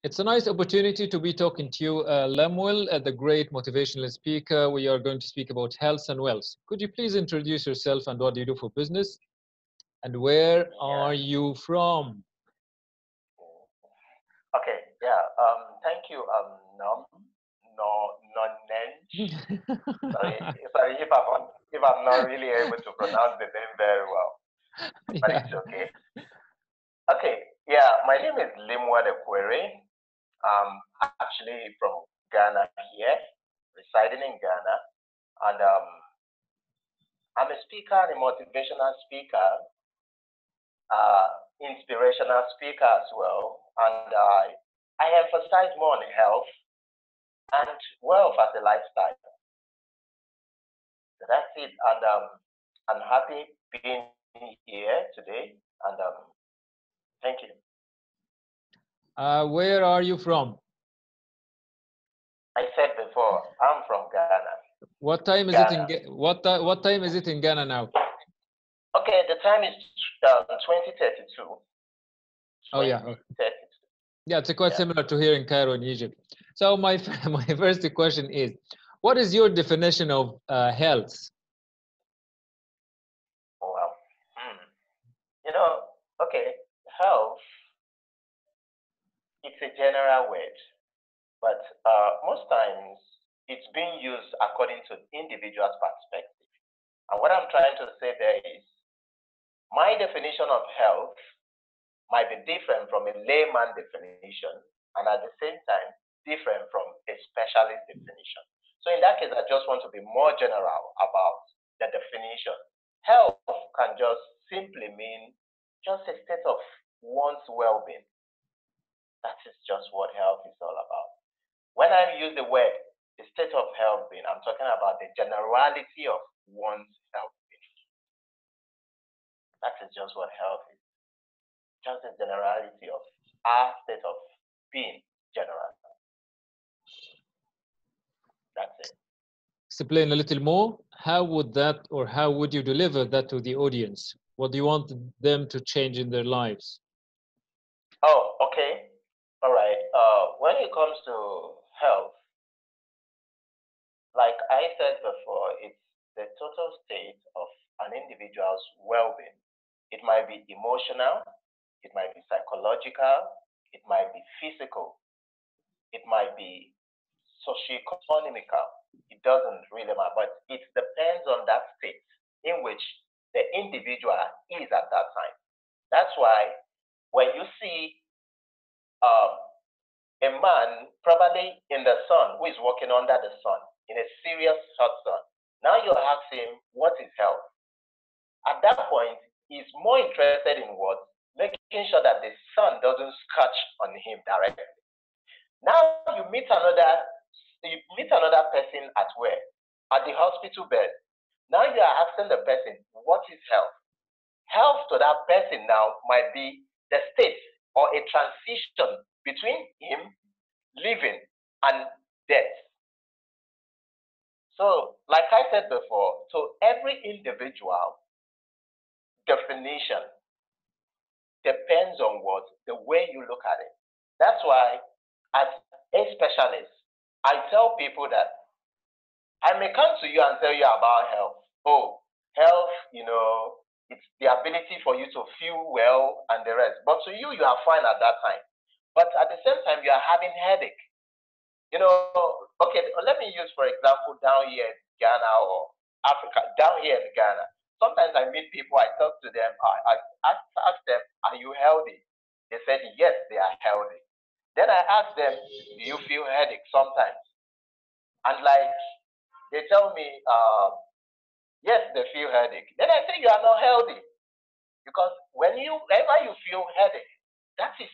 It's a nice opportunity to be talking to you, Lemuel, the great motivational speaker. We are going to speak about health and wealth. Could you please introduce yourself and what do you do for business? And where Yeah. are you from? Okay. Yeah. Thank you. Nom. No. Nonench. Sorry if I'm not really able to pronounce the name very well, but Yeah. it's okay. Okay. Yeah. My name is Lemuel Ekwere. Actually from Ghana here, residing in Ghana, and I'm a speaker, and a motivational speaker, uh, inspirational speaker as well, and I emphasize more on health and wealth as a lifestyle. So that's it. And I'm happy being here today. And thank you. Where are you from? I said before, I'm from Ghana. What time is it Ghana. in what time is it in Ghana now? Okay, the time is 2032. Oh yeah. 2032. Yeah, it's quite Yeah. similar to here in Cairo in Egypt. So my my first question is, what is your definition of health? Oh, wow. Hmm. You know, okay, health, it's a general word, but most times it's being used according to individual's perspective. And what I'm trying to say there is my definition of health might be different from a layman definition and at the same time different from a specialist definition. So in that case, I just want to be more general about the definition. Health can just simply mean just a state of one's well-being. That is just what health is all about. When I use the word the state of health being, I'm talking about the generality of one's health being. That is just what health is. Just the generality of our state of being general. That's it. Explain a little more. How would that, or how would you deliver that to the audience? What do you want them to change in their lives? Oh, okay. All right. When it comes to health, like I said before, it's the total state of an individual's well being. It might be emotional, it might be psychological, it might be physical, it might be socioeconomical. It doesn't really matter, but it depends on that state in which the individual is at that time. That's why when you see um, a man probably in the sun who is walking under the sun in a serious hot sun, now you ask him what is health. At that point, he's more interested in what? Making sure that the sun doesn't scorch on him directly. Now you meet another person at where? At the hospital bed. Now you are asking the person, what is health? Health to that person now might be the state or a transition between him living and death. So, like I said before, so every individual definition depends on what? The way you look at it. That's why, as a specialist, I tell people that I may come to you and tell you about health. Oh, health, it's the ability for you to feel well and the rest. But to you, you are fine at that time. But at the same time, you are having headache. Okay, let me use, for example, down here in Ghana or Africa, down here in Ghana. Sometimes I meet people, I talk to them, I ask them, are you healthy? They said, yes, they are healthy. Then I ask them, do you feel headache sometimes? And like they tell me, yes, they feel headache. Then I say you are not healthy because whenever you feel headache, that is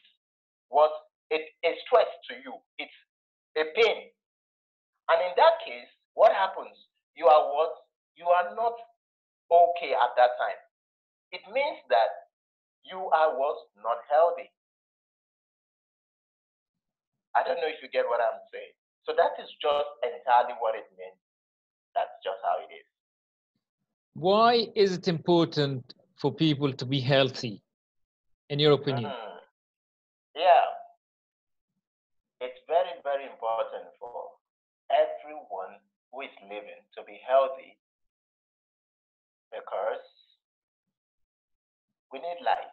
what it is stress to you. It's a pain, and in that case, what happens? You are what? You are not okay at that time. It means that you are what? Not healthy. I don't know if you get what I'm saying. So that is just entirely what it means. That's just how it is. Why is it important for people to be healthy, in your opinion? Mm, yeah. everyone who is living to be healthy, because we need life.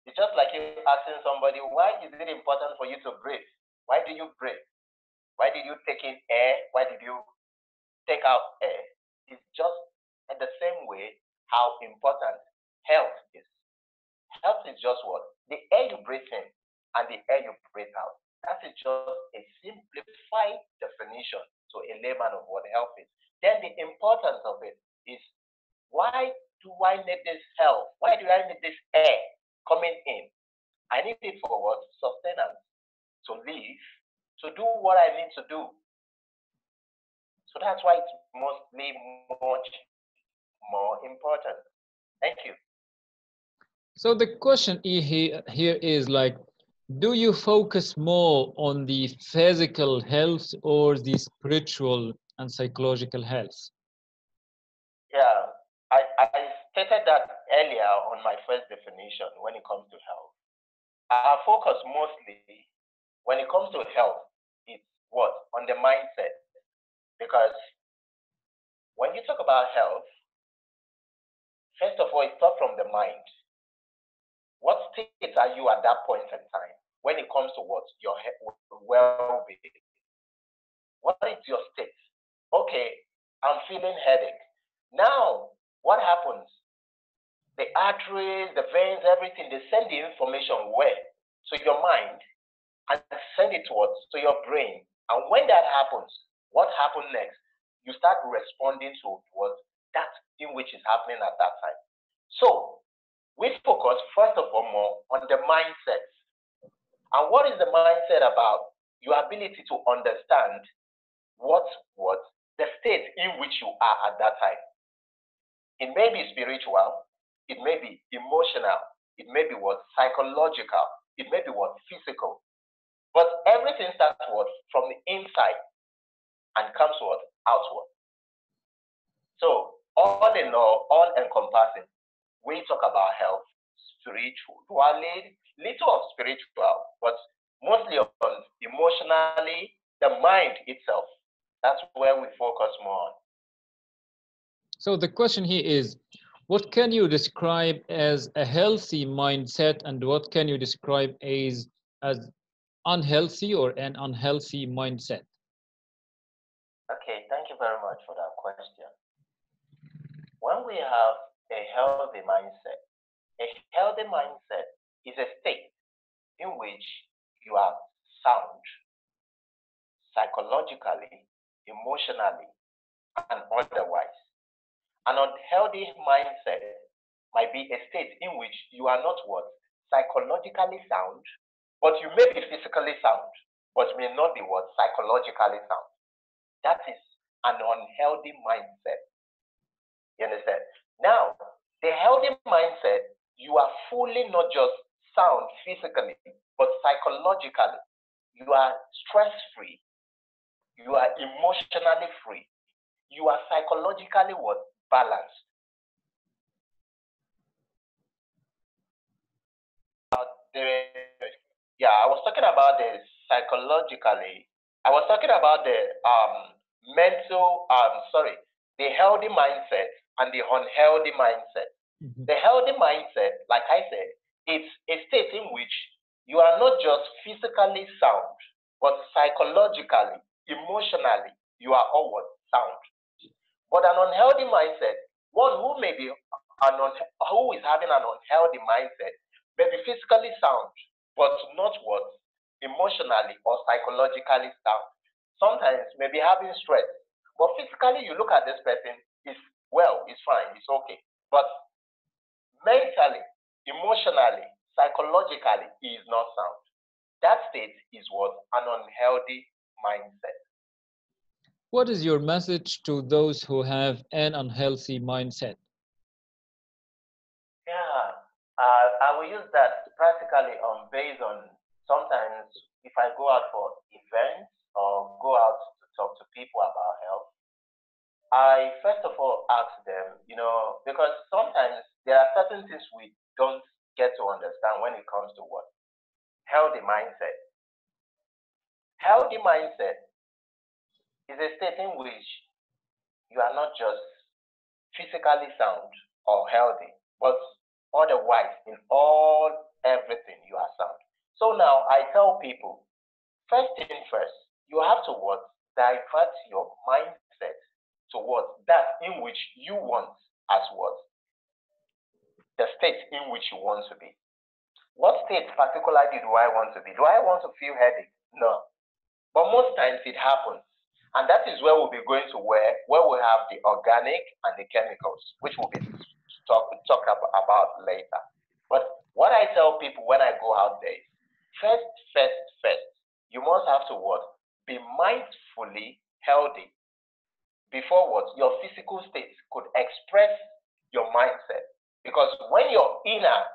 It's just like you asking somebody, why is it important for you to breathe? Why do you breathe? Why did you take in air? Why did you take out air? It's just in the same way how important health is. Health is just what? The air you breathe in and the air you breathe out. That is just a simplified definition to a layman of what health is. Then the importance of it is, why do I need this health? Why do I need this air coming in? I need it for what? Sustenance, to live, to do what I need to do. So that's why it's mostly much more important. Thank you. So the question here is like, do you focus more on the physical health or the spiritual and psychological health? Yeah, I stated that earlier on my first definition when it comes to health. Our focus mostly when it comes to health is what? On the mindset. Because when you talk about health, first of all, it starts from the mind. What state are you at that point in time when it comes to what? Your well-being. What is your state? Okay, I'm feeling headache. Now, what happens? The arteries, the veins, everything, they send the information where? To your mind, and send it towards to your brain. And when that happens, what happens next? You start responding to what that in which is happening at that time. So we focus first of all more on the mindset. And what is the mindset about? Your ability to understand what the state in which you are at that time. It may be spiritual, it may be emotional, it may be what? Psychological, it may be what? Physical. But everything starts what? From the inside and comes what? Outward. So all in all encompassing, we talk about health, spiritually, little of spiritual, but mostly on emotionally, the mind itself. That's where we focus more on. So the question here is, what can you describe as a healthy mindset and what can you describe as unhealthy or an unhealthy mindset? Okay, thank you very much for that question. When we have a healthy mindset is a state in which you are sound psychologically, emotionally, and otherwise. An unhealthy mindset might be a state in which you are not what? Psychologically sound, but you may be physically sound, but may not be what? Psychologically sound. That is an unhealthy mindset. You understand? Now, the healthy mindset, you are fully not just sound physically, but psychologically. You are stress-free. You are emotionally free. You are psychologically what? Balanced. I was talking about the psychologically. I was talking about the the healthy mindset and the unhealthy mindset. Mm-hmm. The healthy mindset, like I said, it's a state in which you are not just physically sound, but psychologically, emotionally, you are all sound. But an unhealthy mindset, one who may be who is having an unhealthy mindset, may be physically sound, but not what? Emotionally or psychologically sound. Sometimes may be having stress, but physically you look at this person, is well, it's fine, it's okay. But mentally, emotionally, psychologically, he is not sound. That state is what? An unhealthy mindset. What is your message to those who have an unhealthy mindset? Yeah, I will use that practically on based on sometimes if I go out for events or go out to talk to people about health, I first of all ask them, because sometimes there are certain things we don't get to understand when it comes to what? Healthy mindset. Healthy mindset is a state in which you are not just physically sound or healthy, but otherwise in all everything you are sound. So now I tell people, first thing first, you have to what? Divert your mindset towards that in which you want as what? The state in which you want to be. What state particularly do I want to be? Do I want to feel headache? No. But most times it happens. And that is where we'll be going to where we have the organic and the chemicals, which we'll be talk about later. But what I tell people when I go out there is, first, you must have to what? Be mindfully healthy before what? Your physical state could express your mindset. Because when your inner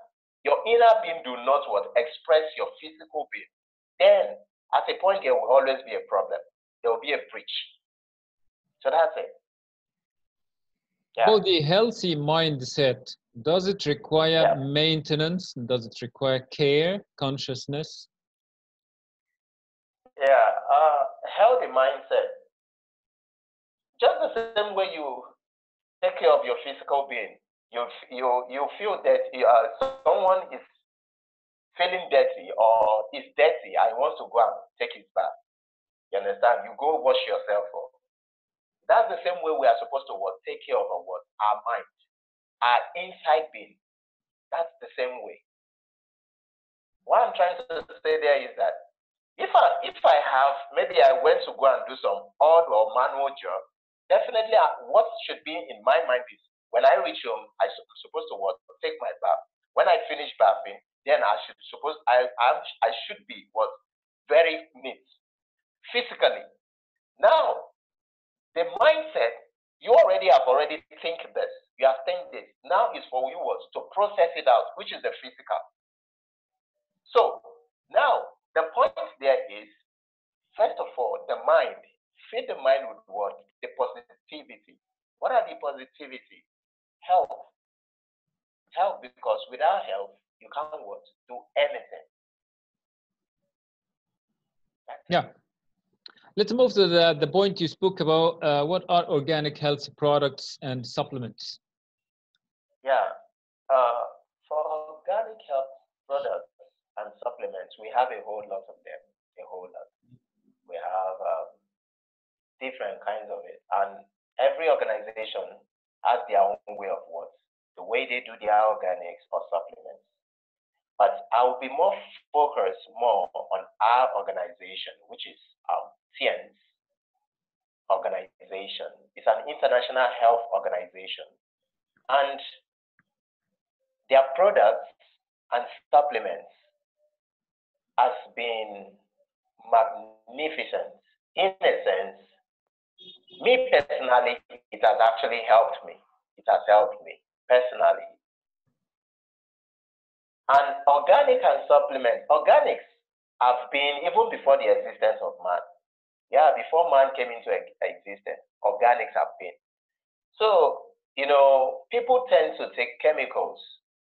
being do not what? Express your physical being, then at a point there will always be a problem. There will be a breach. So that's it. Yeah. For the healthy mindset, does it require maintenance? Does it require care, consciousness? Yeah, healthy mindset. Just the same way you take care of your physical being, you feel that someone is feeling dirty or is dirty and wants to go and take his bath. You understand? You go wash yourself off. That's the same way we are supposed to what? Take care of our mind, our inside being. That's the same way. What I'm trying to say there is that if I have, maybe I went to go and do some odd or manual job, definitely what should be in my mind is when I reach home, I'm supposed to what? Take my bath. When I finish bathing, then I should be what? Very neat physically. Now, the mindset, you have already think this. You have think this. Now is for you what? To process it out, which is the physical. So now the point there is, first of all, the mind. Feed the mind with what? The positivity. What are the positivity? Health. Health, because without health, you can't what? Do anything. Yeah. Let's move to the point you spoke about. What are organic health products and supplements? Yeah. For organic health products and supplements, we have a whole lot of them. A whole lot. We have different kinds of it. And every organization has their own way of what? The way they do their organics or supplements. But I will be more focused more on our organization, which is TIENS organization. It's an international health organization. And their products and supplements has been magnificent. In a sense, me personally, it has actually helped me. It has helped me personally. And organic and supplements, organics have been even before the existence of man. Yeah, before man came into existence, organics have been. So, people tend to take chemicals,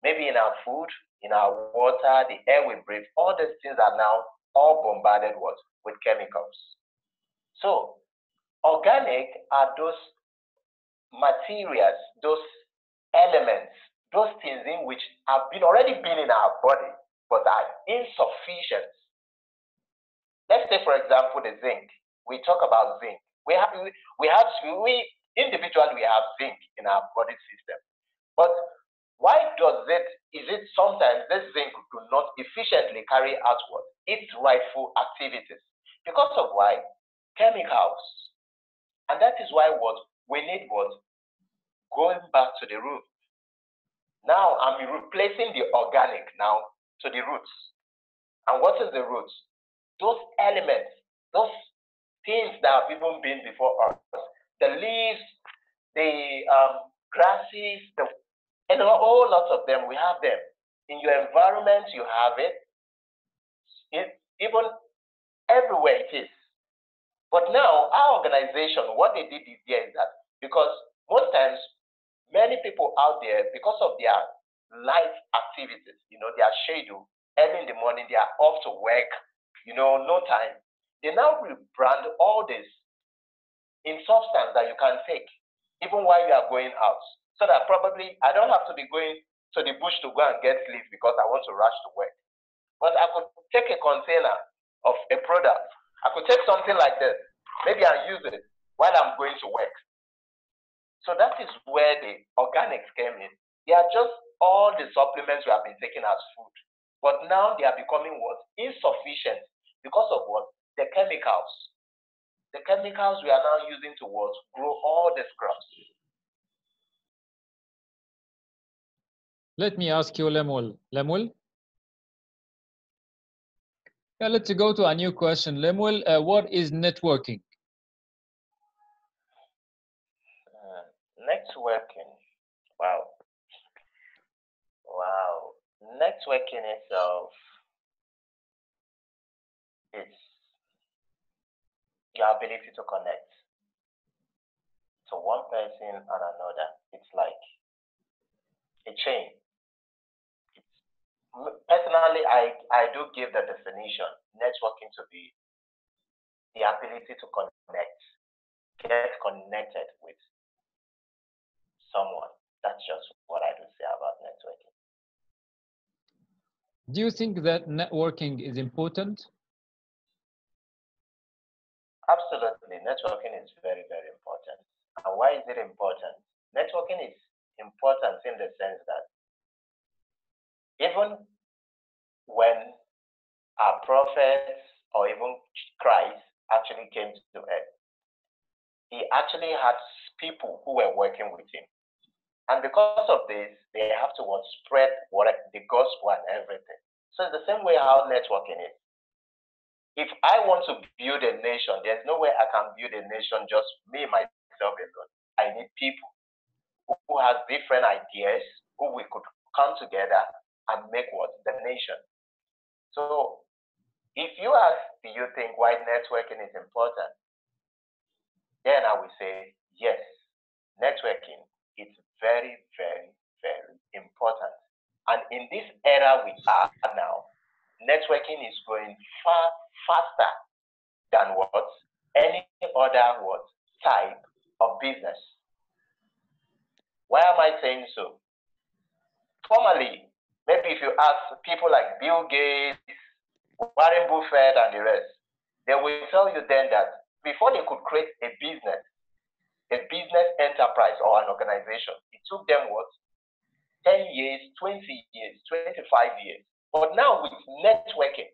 maybe in our food, in our water, the air we breathe, all these things are now all bombarded with chemicals. So, organic are those materials, those elements, those things in which have already been in our body, but are insufficient. Let's say, for example, the zinc. We talk about zinc. We individually we have zinc in our body system. But why is it sometimes this zinc do not efficiently carry out its rightful activities? Because of why? Chemicals. And that is why we need going back to the root. Now I'm replacing the organic now to the roots. And what is the roots? Those elements, those things that have even been before us, the leaves, the grasses, and a whole lot of them, we have them. In your environment, you have it. Even everywhere it is. But now, our organization, what they did this year is that, because most times, many people out there, because of their life activities, their schedule, early in the morning, they are off to work, no time. They now rebrand all this in substance that you can take, even while you are going out. So that probably I don't have to be going to the bush to go and get sleep because I want to rush to work. But I could take a container of a product. I could take something like this, maybe and use it while I'm going to work. So that is where the organics came in. They are just all the supplements we have been taking as food. But now they are becoming what? Insufficient because of what? The chemicals. The chemicals we are now using to what? Grow all these crops. Let me ask you, Lemuel. Lemuel? Yeah, let's go to a new question. Lemuel, what is networking? Networking. Wow. Wow. Networking itself is your ability to connect to one person and another. It's like a chain. Personally, I do give the definition networking to be the ability to connect, get connected with someone. That's just what I do say about networking. Do you think that networking is important? Absolutely. Networking is very, very important. And why is it important? Networking is important in the sense that even when our prophets or even Christ actually came to earth, he actually had people who were working with him. And because of this, they have to spread the gospel and everything. So it's the same way how networking is. If I want to build a nation, there's no way I can build a nation just me, myself alone. I need people who have different ideas, who we could come together and make what? The nation. So if you ask, do you think why networking is important? Then I will say, yes, networking is very, very, very important. And in this era we are now, networking is going far faster than any other type of business. Why am I saying so? Formerly, maybe if you ask people like Bill Gates, Warren Buffett, and the rest, they will tell you then that before they could create a business enterprise or an organization, it took them 10 years, 20 years, 25 years. But now with networking,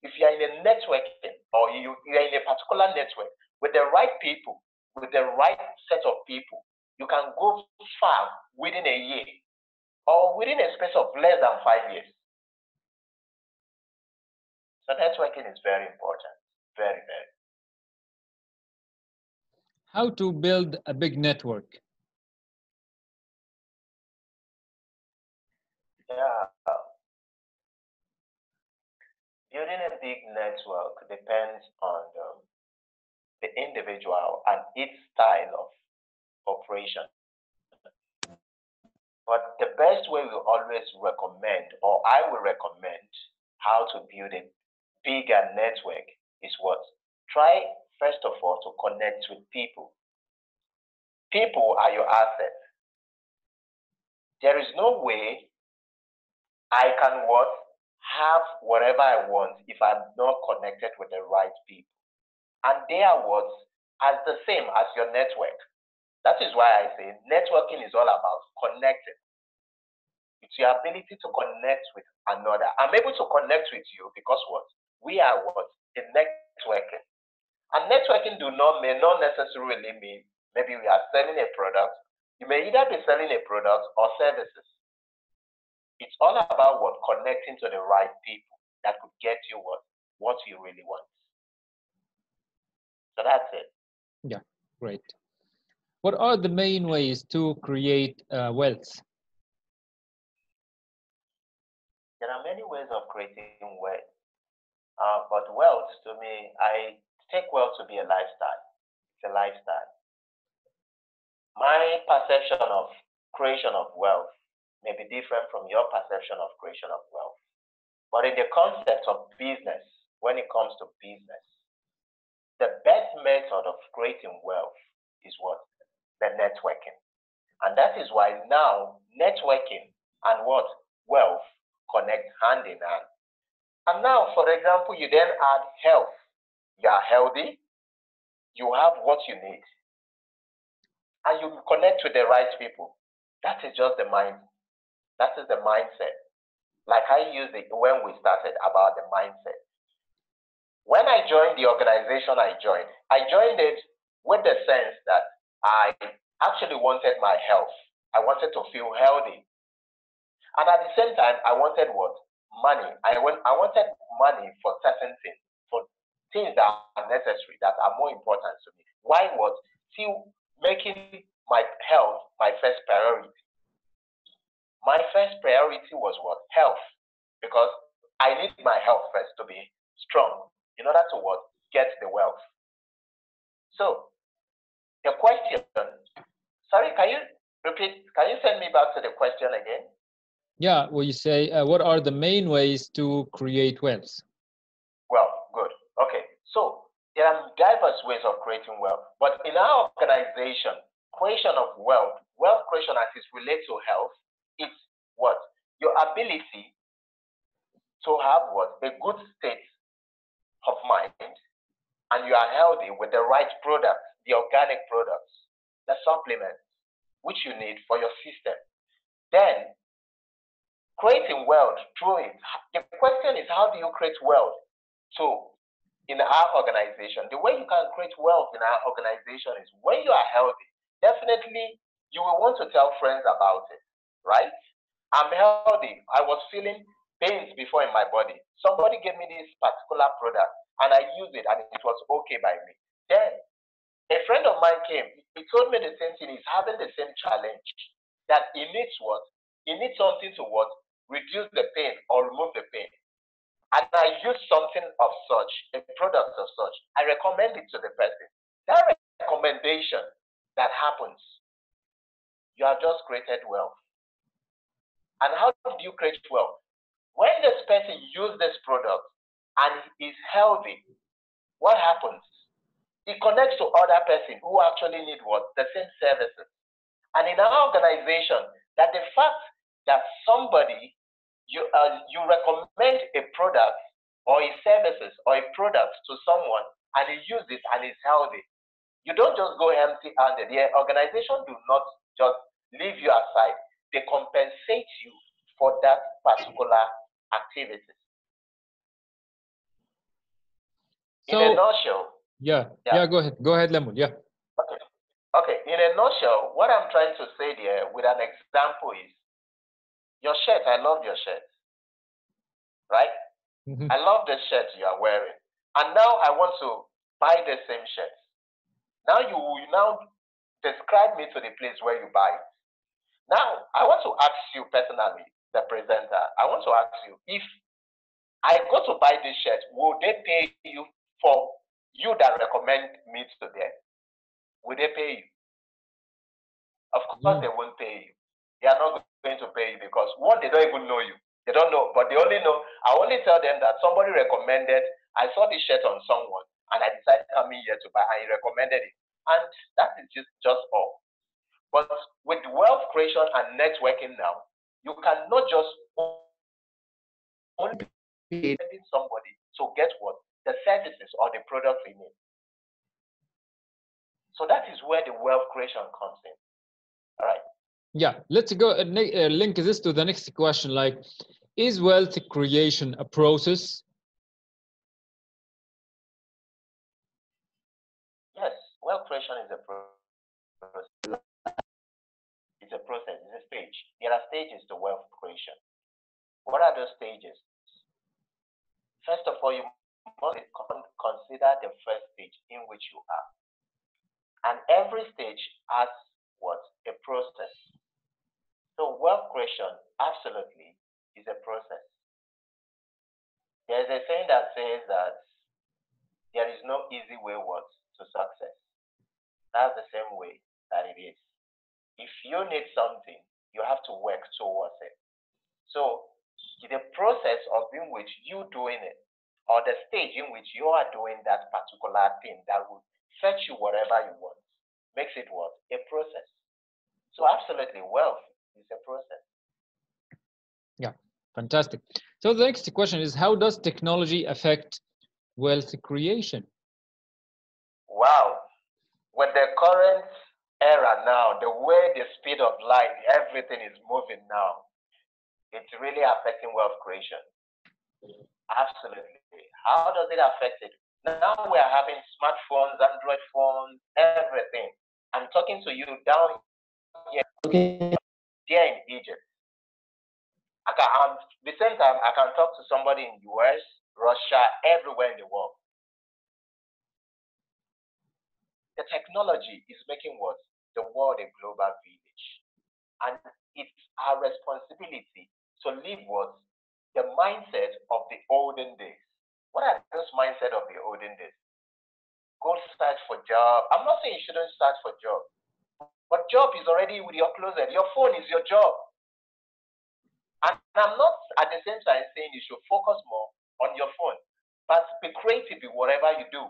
if you are in a networking or you are in a particular network with the right people, with the right set of people, you can go far within a year or within a space of less than 5 years. So networking is very important, very, very. How to build a big network? Yeah. Building a big network depends on the individual and its style of operation. But the best way we always recommend, or I will recommend, how to build a bigger network is what? Try, first of all, to connect with people. People are your assets. There is no way I can have whatever I want if I'm not connected with the right people. And they are as the same as your network. That is why I say networking is all about connecting. It's your ability to connect with another. I'm able to connect with you because we are in networking. And networking may not necessarily mean maybe we are selling a product. You may either be selling a product or services. It's all about connecting to the right people that could get you what you really want. So that's it. Yeah, great. What are the main ways to create wealth? There are many ways of creating wealth. But wealth, to me, I take wealth to be a lifestyle. It's a lifestyle. My perception of creation of wealth may be different from your perception of creation of wealth. But in the concept of business, when it comes to business, the best method of creating wealth is what? The networking. And that is why now networking and what? Wealth connect hand in hand. And now, for example, you then add health. You are healthy, you have what you need, and you connect with the right people. That is just the mind. That is the mindset. Like I used it when we started about the mindset. When I joined the organization I joined it with the sense that I actually wanted my health. I wanted to feel healthy. And at the same time, I wanted what? Money. I wanted money for certain things, for things that are necessary, that are more important to me. Why what? Still making my health my first priority. My first priority was what? Health. Because I need my health first to be strong in order to what? Get the wealth. So the question, sorry, can you repeat? Can you send me back to the question again? Yeah, well, you say, what are the main ways to create wealth? Well, good. Okay. So there are diverse ways of creating wealth. But in our organization, creation of wealth creation as it relates to health, it's what? Your ability to have what? A good state of mind, and you are healthy with the right products, the organic products, the supplements, which you need for your system. Then creating wealth through it. The question is, how do you create wealth? So in our organization, the way you can create wealth in our organization is when you are healthy, definitely you will want to tell friends about it, right? I'm healthy. I was feeling pains before in my body. Somebody gave me this particular product and I used it and it was okay by me. Then a friend of mine came. He told me the same thing. He's having the same challenge that he needs what? He needs something to what? Reduce the pain or remove the pain. And I use something of such, a product of such. I recommend it to the person. That recommendation that happens, you have just created wealth. And how do you create wealth? When this person uses this product and is healthy, what happens? It connects to other person who actually need what? The same services. And in our organization, that the fact that somebody you recommend a product or a services or a product to someone and he uses it and is healthy, you don't just go empty-handed. The organization do not just leave you aside. They compensate you for that particular activity. In a nutshell. Yeah. Go ahead, Lemuel. Yeah. Okay. In a nutshell, what I'm trying to say there with an example is your shirt. I love your shirt. Right? Mm-hmm. I love the shirt you are wearing. And now I want to buy the same shirt. Now you now describe me to the place where you buy it. Now I want to ask you personally, the presenter, I want to ask you, if I go to buy this shirt, will they pay you for you that recommend me to them? Will they pay you? Of course, they won't pay you. They are not going to pay you because one, they don't even know you. They don't know, but they only know. I only tell them that somebody recommended. I saw this shirt on someone, and I decided coming here to buy, and he recommended it, and that is just all. But with wealth creation and networking now, you cannot just only pay somebody to get what? The services or the products they need. So that is where the wealth creation comes in. All right. Yeah, let's go link this to the next question. Like, is wealth creation a process? Yes, wealth creation is a process. It's a process, it's a stage. There are stages to wealth creation. What are those stages? First of all, you must consider the first stage in which you are. And every stage has what? A process. So wealth creation absolutely is a process. There's a saying that says that there is no easy way to success. That's the same way that it is. If you need something, you have to work towards it. So the process of in which you doing it or the stage in which you are doing that particular thing that will fetch you whatever you want makes it what? A process. So absolutely, wealth is a process. Yeah, fantastic. So the next question is, how does technology affect wealth creation? Wow. With the current era now, the way the speed of light, everything is moving now, it's really affecting wealth creation. Absolutely. How does it affect it? Now we are having smartphones, Android phones, everything. I'm talking to you down here, here in Egypt. The same time, I can talk to somebody in US, Russia, everywhere in the world. The technology is making what? The world a global village. And it's our responsibility to live what? The mindset of the olden days. What are those mindset of the olden days? Go search for job. I'm not saying you shouldn't search for job, but job is already with your closet. Your phone is your job. And I'm not at the same time saying you should focus more on your phone, but be creative in whatever you do.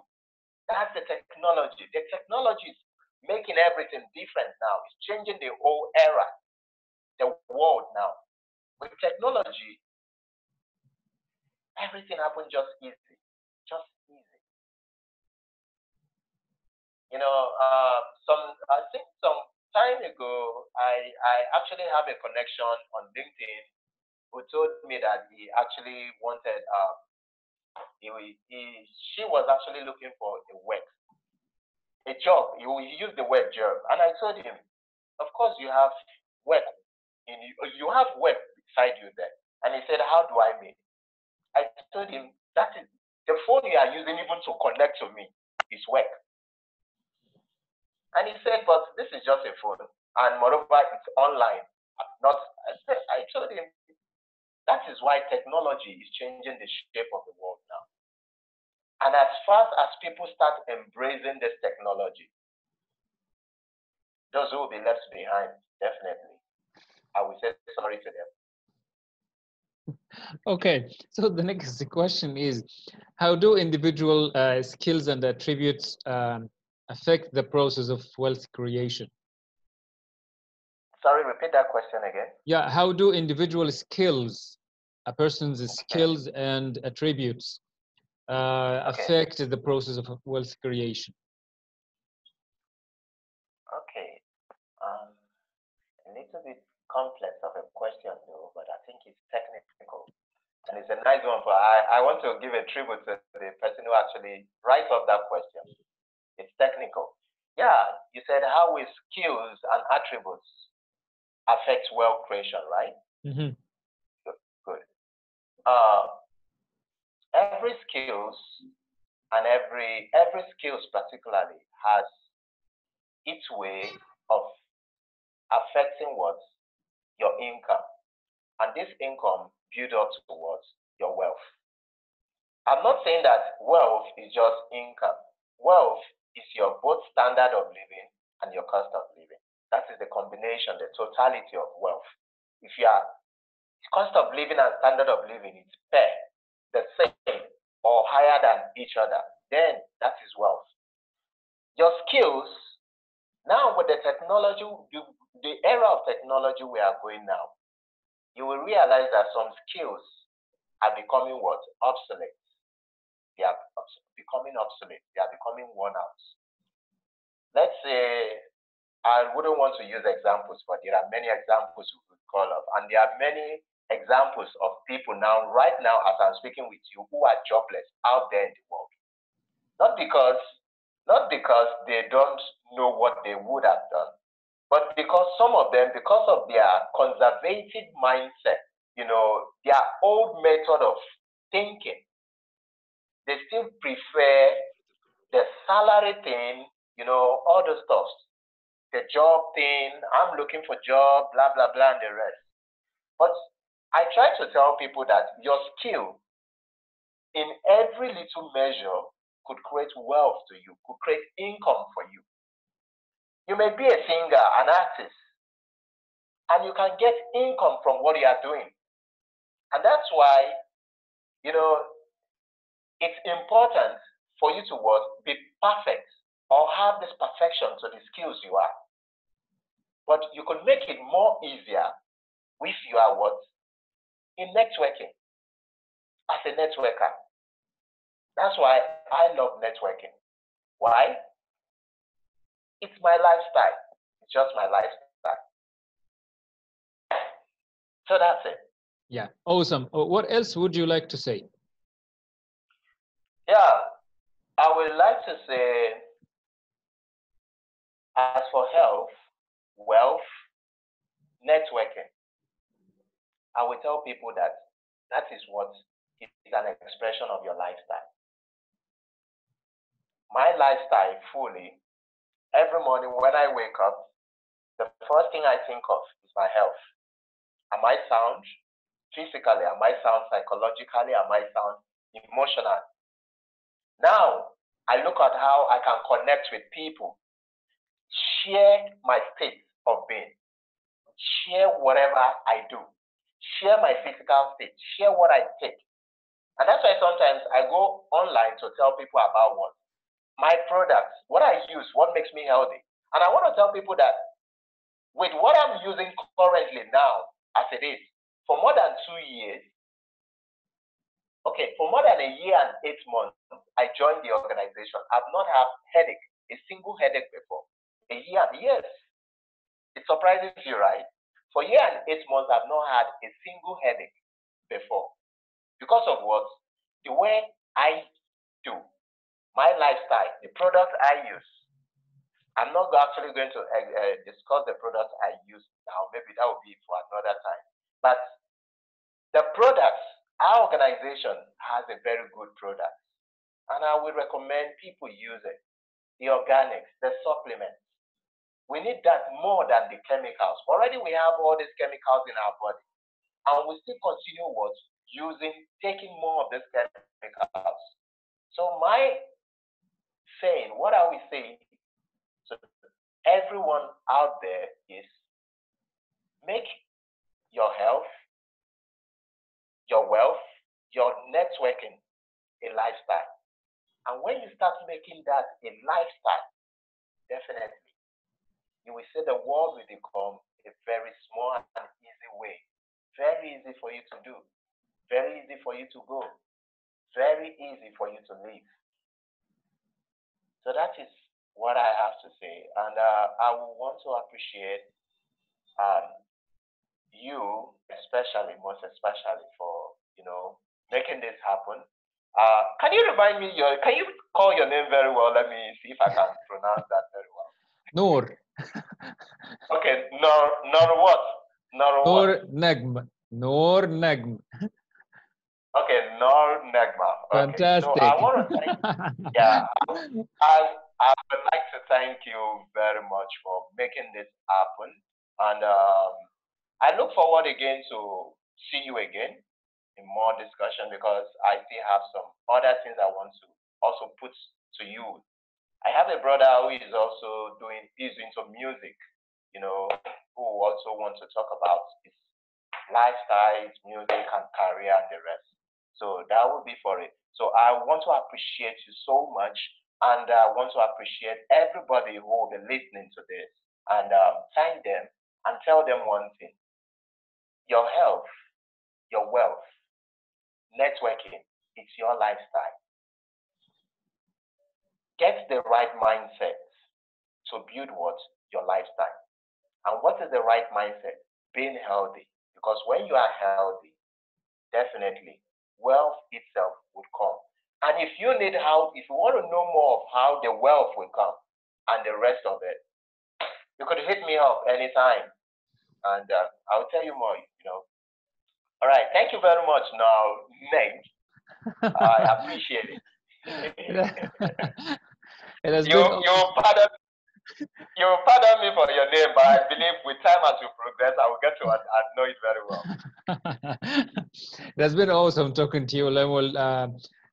That's the technology. The technology is making everything different now. It's changing the whole era, the world now. With technology, everything happens just easy. Just easy. You know, I think some time ago, I actually have a connection on LinkedIn who told me that he actually wanted, she was actually looking for a job. He used the word job. And I told him, of course you have work, you have work beside you there. And he said, how do I mean? I told him, that is the phone you are using even to connect to me is work. And he said, but this is just a phone. And moreover, it's online. I told him, that is why technology is changing the shape of the world now. And as fast as people start embracing this technology, those who will be left behind, definitely, I will say sorry to them. Okay, so the next question is, how do individual skills and attributes affect the process of wealth creation? Sorry, repeat that question again. Yeah, how do individual skills, a person's skills and attributes affect the process of wealth creation? Okay, a little bit complex of a question though, but I think it's technical. And it's a nice one, but I want to give a tribute to the person who actually writes up that question. It's technical. Yeah, you said how will skills and attributes affect wealth creation, right? Mm-hmm. Good. Every skills and every skills particularly has its way of affecting what? Your income. And this income build up towards your wealth. I'm not saying that wealth is just income. Wealth is your both standard of living and your cost of living. That is the combination, the totality of wealth. If your cost of living and standard of living is fair, the same, or higher than each other, then that is wealth. Your skills, now with the technology, the era of technology we are going now, you will realize that some skills are becoming what? Obsolete. They are becoming obsolete. They are becoming worn out. Let's say, I wouldn't want to use examples, but there are many examples we could call up. And there are many examples of people now, right now, as I'm speaking with you, who are jobless out there in the world. Not because they don't know what they would have done, but because some of them, because of their conservative mindset, their old method of thinking, they still prefer the salary thing, all the stuff, the job thing, I'm looking for job, blah, blah, blah, and the rest. But I try to tell people that your skill in every little measure could create wealth to you, could create income for you. You may be a singer, an artist, and you can get income from what you are doing. And that's why, it's important for you to what? Be perfect or have this perfection to the skills you are. But you could make it more easier if you are what? In networking. As a networker. That's why I love networking. Why? It's my lifestyle. It's just my lifestyle. So that's it. Yeah, awesome. What else would you like to say? Yeah, I would like to say, as for health, wealth, networking, I will tell people that that is what is an expression of your lifestyle. My lifestyle fully, every morning when I wake up, the first thing I think of is my health. Am I sound physically? Am I sound psychologically? Am I sound emotionally? Now, I look at how I can connect with people, share my state of being, share whatever I do, share my physical state, share what I take. And that's why sometimes I go online to tell people about what my products, what I use, what makes me healthy. And I want to tell people that with what I'm using currently now, as it is, for more than 2 years, okay, for more than a year and 8 months, I joined the organization. I've not had headache, a single headache before. A year, yes. It surprises you, right? For a year and 8 months, I've not had a single headache before. Because of what? The way I do, my lifestyle, the products I use. I'm not actually going to discuss the products I use now. Maybe that will be for another time. But the products, our organization has a very good product. And I would recommend people use it. The organics, the supplements. We need that more than the chemicals. Already we have all these chemicals in our body. And we still continue what? Taking more of these chemicals. So my saying, what are we saying to everyone out there is make your health, your wealth, your networking a lifestyle. And when you start making that a lifestyle, definitely, you will see the world will become a very small and easy way. Very easy for you to do. Very easy for you to go. Very easy for you to live. So that is what I have to say. And I would want to appreciate you, especially, most especially for, making this happen. Can you remind me can you call your name very well? Let me see if I can pronounce that very well. Nour. Okay, Nour what? Nour Negm. Nour Negm. Okay, Nour Negma. Okay. Fantastic. So I want to thank yeah, I would like to thank you very much for making this happen. And I look forward again to see you again in more discussion because I still have some other things I want to also put to you. I have a brother who is also he's into music, who also wants to talk about his lifestyle, his music and career and the rest. So that would be for it. So I want to appreciate you so much, and I want to appreciate everybody who will be listening to this, and thank them and tell them one thing: your health, your wealth, networking, it's your lifestyle. Get the right mindset to build what? Your lifestyle. And what is the right mindset? Being healthy. Because when you are healthy, definitely wealth itself would come. And if you want to know more of how the wealth will come and the rest of it, you could hit me up anytime, and I'll tell you more. All right. Thank you very much. Now, Negm, I appreciate it. It has you pardon me for your name, but I believe with time as we progress, I will get to know it very well. It has been awesome talking to you, Lemuel.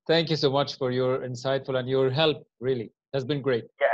Thank you so much for your insightful and your help. Really, it has been great. Yeah,